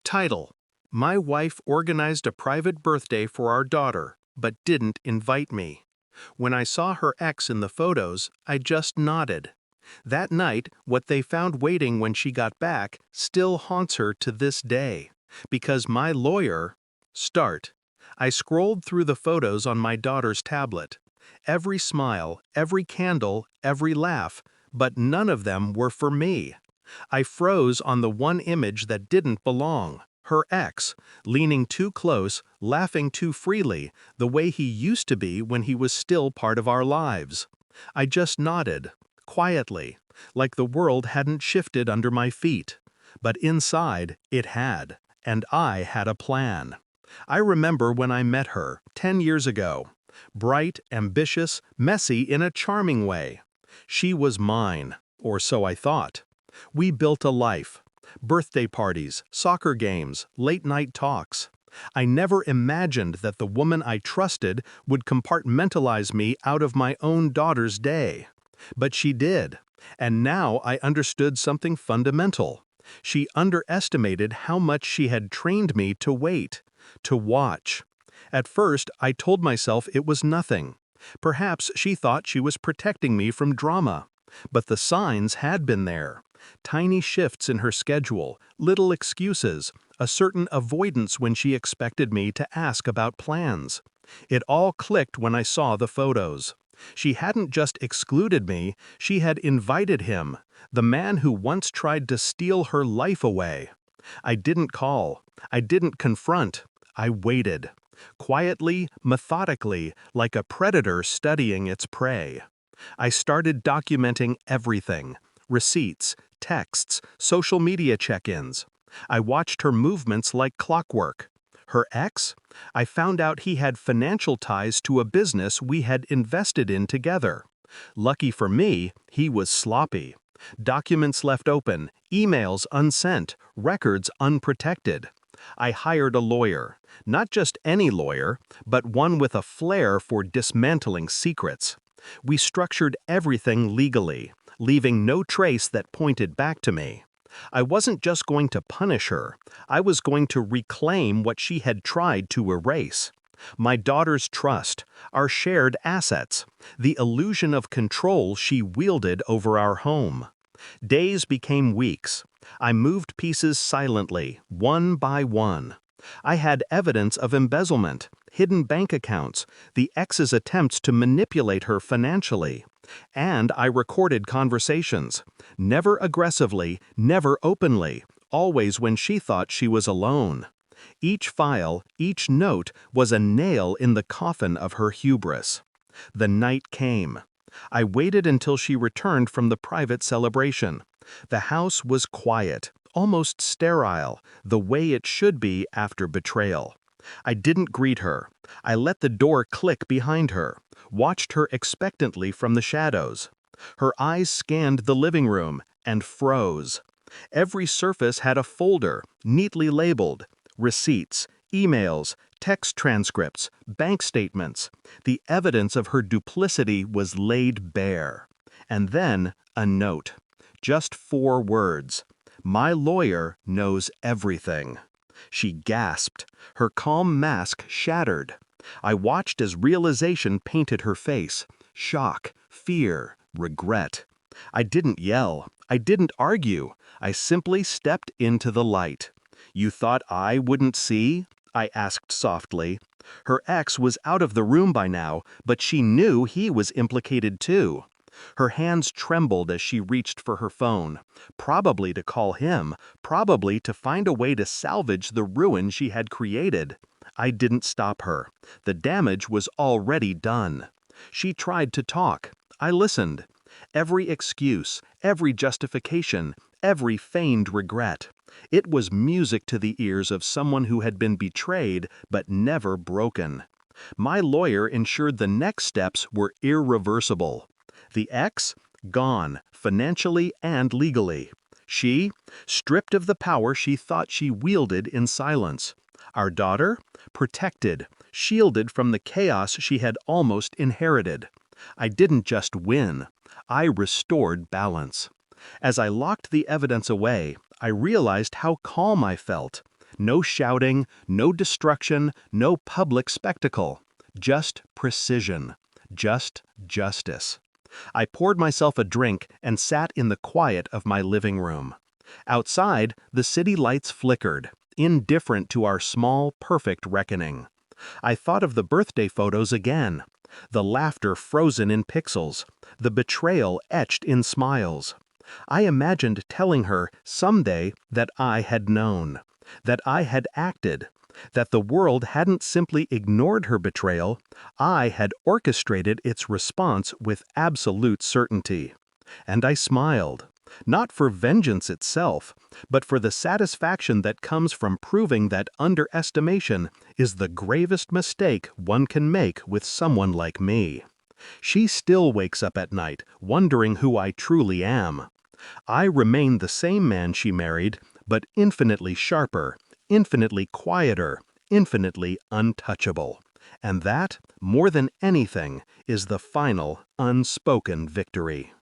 Title: My wife organized a private birthday for our daughter, but didn't invite me. When I saw her ex in the photos, I just nodded. That night, what they found waiting when she got back still haunts her to this day. Because my lawyer... Start. I scrolled through the photos on my daughter's tablet. Every smile, every candle, every laugh, but none of them were for me. I froze on the one image that didn't belong. Her ex, leaning too close, laughing too freely, the way he used to be when he was still part of our lives. I just nodded, quietly, like the world hadn't shifted under my feet. But inside, it had, and I had a plan. I remember when I met her, 10 years ago. Bright, ambitious, messy in a charming way. She was mine, or so I thought. We built a life. Birthday parties, soccer games, late-night talks. I never imagined that the woman I trusted would compartmentalize me out of my own daughter's day. But she did, and now I understood something fundamental. She underestimated how much she had trained me to wait, to watch. At first, I told myself it was nothing. Perhaps she thought she was protecting me from drama. But the signs had been there. Tiny shifts in her schedule, little excuses, a certain avoidance when she expected me to ask about plans. It all clicked when I saw the photos. She hadn't just excluded me, she had invited him, the man who once tried to steal her life away. I didn't call. I didn't confront. I waited. Quietly, methodically, like a predator studying its prey. I started documenting everything. Receipts, texts, social media check-ins. I watched her movements like clockwork. Her ex? I found out he had financial ties to a business we had invested in together. Lucky for me, he was sloppy. Documents left open, emails unsent, records unprotected. I hired a lawyer. Not just any lawyer, but one with a flair for dismantling secrets. We structured everything legally, leaving no trace that pointed back to me. I wasn't just going to punish her, I was going to reclaim what she had tried to erase. My daughter's trust, our shared assets, the illusion of control she wielded over our home. Days became weeks. I moved pieces silently, one by one. I had evidence of embezzlement, hidden bank accounts, the ex's attempts to manipulate her financially. And I recorded conversations. Never aggressively, never openly, always when she thought she was alone. Each file, each note was a nail in the coffin of her hubris. The night came. I waited until she returned from the private celebration. The house was quiet, almost sterile, the way it should be after betrayal. I didn't greet her. I let the door click behind her, watched her expectantly from the shadows. Her eyes scanned the living room and froze. Every surface had a folder, neatly labeled. Receipts, emails, text transcripts, bank statements. The evidence of her duplicity was laid bare. And then a note. Just 4 words. My lawyer knows everything. She gasped. Her calm mask shattered. I watched as realization painted her face. Shock, fear, regret. I didn't yell. I didn't argue. I simply stepped into the light. You thought I wouldn't see? I asked softly. Her ex was out of the room by now, but she knew he was implicated too. Her hands trembled as she reached for her phone, probably to call him, probably to find a way to salvage the ruin she had created. I didn't stop her. The damage was already done. She tried to talk. I listened. Every excuse, every justification, every feigned regret. It was music to the ears of someone who had been betrayed but never broken. My lawyer ensured the next steps were irreversible. The ex? Gone, financially and legally. She? Stripped of the power she thought she wielded in silence. Our daughter? Protected, shielded from the chaos she had almost inherited. I didn't just win. I restored balance. As I locked the evidence away, I realized how calm I felt. No shouting, no destruction, no public spectacle. Just precision. Just justice. I poured myself a drink and sat in the quiet of my living room. Outside, the city lights flickered, indifferent to our small, perfect reckoning. I thought of the birthday photos again. The laughter frozen in pixels, the betrayal etched in smiles. I imagined telling her someday that I had known, that I had acted, that the world hadn't simply ignored her betrayal, I had orchestrated its response with absolute certainty. And I smiled, not for vengeance itself, but for the satisfaction that comes from proving that underestimation is the gravest mistake one can make with someone like me. She still wakes up at night, wondering who I truly am. I remain the same man she married, but infinitely sharper, infinitely quieter, infinitely untouchable. And that, more than anything, is the final, unspoken victory.